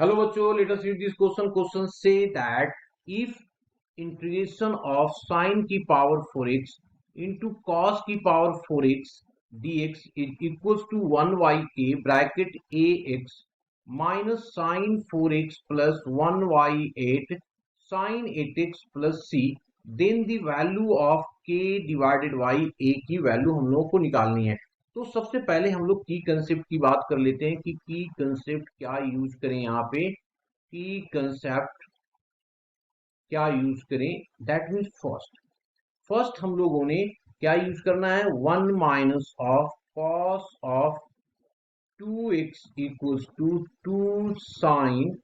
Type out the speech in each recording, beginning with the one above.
Hello बच्चों, let us read this question. Question say that if integration of sin की power 4x into cos की power 4x dx is equals to 1 by a bracket ax minus sin 4x plus 1 by 8 sin 8x plus c, then the value of k divided by a की value हम लोगों को निकालनी है। तो सबसे पहले हम लोग की कंसेप्ट की बात कर लेते हैं कि की कंसेप्ट क्या यूज करें यहाँ पे। की कंसेप्ट क्या यूज करें, दैट मीन्स फर्स्ट हम लोगों ने क्या यूज करना है, 1 minus of cos of 2x equals to 2 sine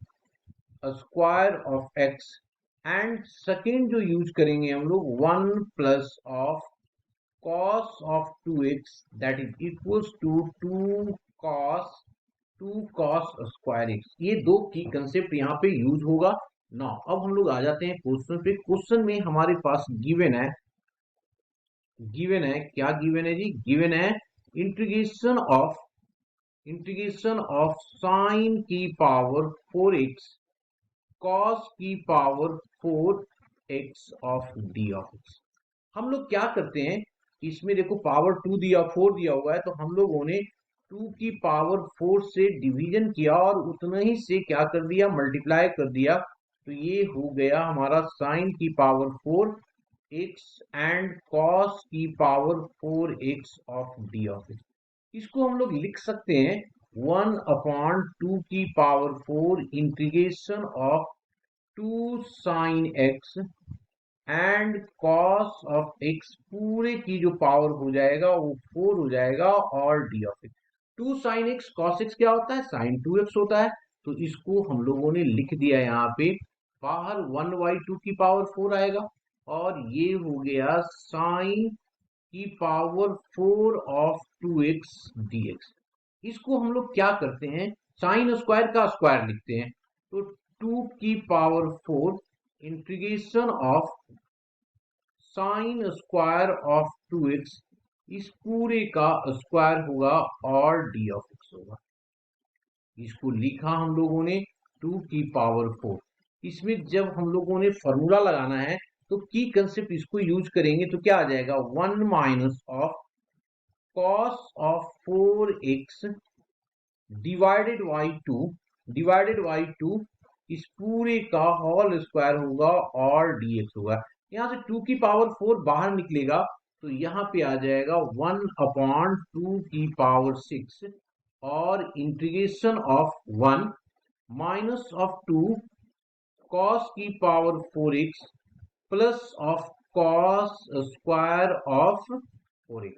square of x, and second जो यूज करेंगे हम लोग 1 plus of cos of 2x that is equals to 2 cos square x। ये दो की कंसेप्ट यहाँ पे यूज होगा ना। अब हम लोग आ जाते हैं क्वेश्चन पे। क्वेश्चन में हमारे पास गिवन है क्या गिवन है जी, गिवन है इंटीग्रेशन ऑफ साइन की पावर 4x cos की power 4x of d of x। हम लोग क्या करते हैं, इसमें देखो पावर 2 दिया 4 दिया हुआ है, तो हम लोगों ने 2 की पावर 4 से डिवीजन किया और उतना ही से क्या कर दिया, मल्टीप्लाई कर दिया। तो ये हो गया हमारा साइन की पावर 4 x एंड कॉस की power 4 x of d of x। इसको हम लोग लिख सकते हैं 1/2 की power 4 integration of 2 sine x and cos of x पूरे की जो पावर हो जाएगा वो 4 हो जाएगा और d of x। 2 sine x cos x क्या होता है, साइन 2x होता है। तो इसको हम लोगों ने लिख दिया यहाँ पे, बाहर 1/2 की पावर 4 आएगा और ये हो गया साइन की पावर 4 ऑफ 2x dx। इसको हम लोग क्या करते हैं, साइन स्क्वायर का स्क्वायर लिखते हैं। तो 2 की power 4 integration of sine square of 2x, इस पूरे का स्क्वायर होगा और डी ऑफ x होगा। इसको लिखा हम लोगों ने 2 की पावर 4। इसमें जब हम लोगों ने फॉर्मूला लगाना है तो की कंसेप्ट इसको यूज करेंगे तो क्या आ जाएगा, 1 minus of cos of 4x divided by 2, इस पूरे का होल स्क्वायर होगा और dx होगा। यहां से 2 की पावर 4 बाहर निकलेगा तो यहाँ पे आ जाएगा 1/2 की पावर 6 और integration of 1 minus of 2 cos की power 4x plus of cos square of 4x।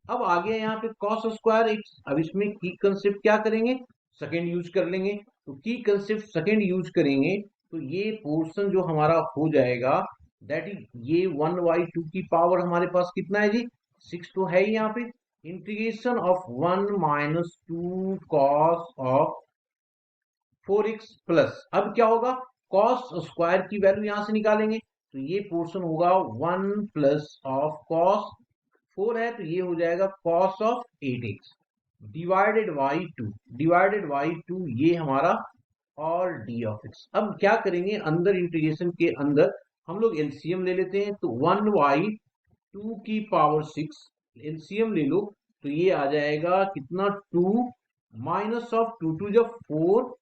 अब आ गया यहाँ पे कॉस स्क्वायर एक्स। अब इसमें की कंसेप्ट क्या करेंगे, सेकेंड यूज कर लेंगे। तो की कंसेप्ट सेकेंड यूज करेंगे तो ये पोर्शन जो हमारा हो जाएगा, दैट इज ये 1/2 की पावर हमारे पास कितना है जी, 6 तो है ही यहाँ पे। Integration of 1 minus 2 cos of 4x plus, अब क्या होगा, कॉस स्क्वायर की वैल्यू यहां से निकालेंगे तो ये पोर्शन होगा 1 प्लस ऑफ कॉस 4 है तो ये हो जाएगा cos of 8x divided by two ये हमारा और डी ऑफ एक्स। अब क्या करेंगे, अंदर इंटीग्रेशन के अंदर हम लोग एलसीएम ले लेते हैं। तो 1/2 की पावर 6 एलसीएम ले लो तो ये आ जाएगा कितना, 2 माइनस ऑफ 2 जब 4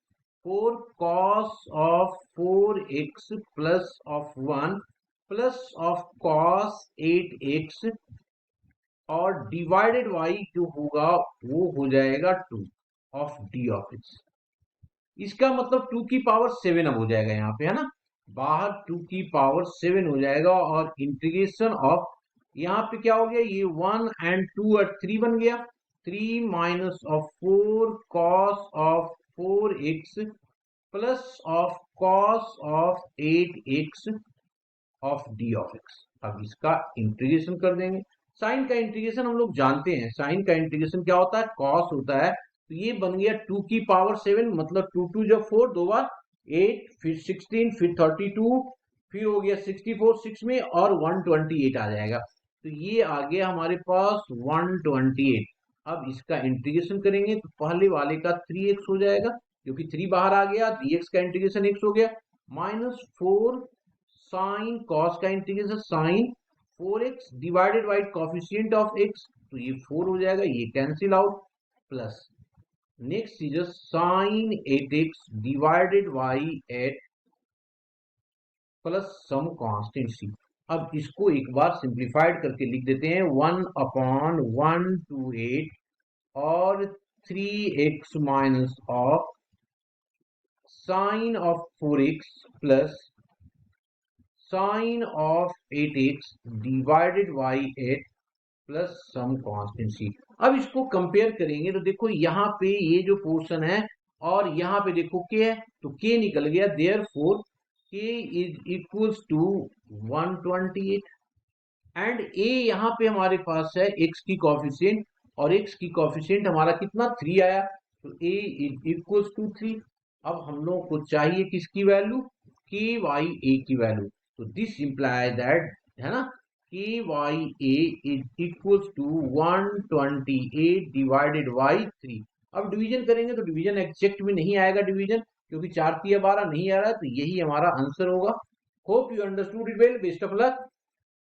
cos of 4x plus of 1 plus of cos 8x और डिवाइडेड बाई जो होगा वो हो जाएगा 2 ऑफ डी ऑफ x। इसका मतलब 2 की पावर 7 अब हो जाएगा यहाँ पे, है ना, बाहर 2 की पावर 7 हो जाएगा और इंटीग्रेशन ऑफ यहाँ पे क्या हो गया, ये 1 एंड 2 और 3 बन गया, 3 minus of 4 cos of 4x plus of cos of 8x of d of x। अब इसका इंटीग्रेशन कर देंगे। साइन का इंटीग्रेशन हम लोग जानते हैं, साइन का इंटीग्रेशन क्या होता है, कॉस होता है। तो ये बन गया 2 की पावर 7, मतलब 2 जब 4 दो बार 8, फिर 16, फिर 32, फिर हो गया 64 6 में और 128 आ जाएगा। तो ये आ गया हमारे पास 128। अब इसका इंटीग्रेशन करेंगे तो पहले वाले का 3x हो जाएगा क्योंकि 3 बाहर आ गया, dx का इंटीग्रेशन x हो गया, -4 साइन कॉस का integration sine 4x divided by coefficient of x, तो ये 4 हो जाएगा, ये cancel out, plus next is sine 8x divided by 8 plus some constant c। अब इसको एक बार सिंप्लीफाइड करके लिख देते हैं, 1/128 और 3x minus of sine of 4x plus sine of 8x divided by 8 plus some constant c। अब इसको कंपेयर करेंगे तो देखो यहाँ पे ये जो पोर्शन है और यहाँ पे देखो k है, तो k निकल गया, therefore k is equals to 128 and a यहाँ पे हमारे पास है x की कोफिशिएंट, और x की कोफिशिएंट हमारा कितना 3 आया, तो a इज इक्वल्स टू 3। अब हम लोगों को चाहिए किसकी वैल्यू, ky a की वैल्यू, तो दिस इंप्लाई दैट, है ना, ky a is equals to 128 divided by 3। अब डिवीजन करेंगे तो डिवीजन एग्जैक्ट में नहीं आएगा, डिवीजन क्योंकि 4 3 12 नहीं आ रहा है, तो यही हमारा आंसर होगा। Hope you understood it well, best of luck.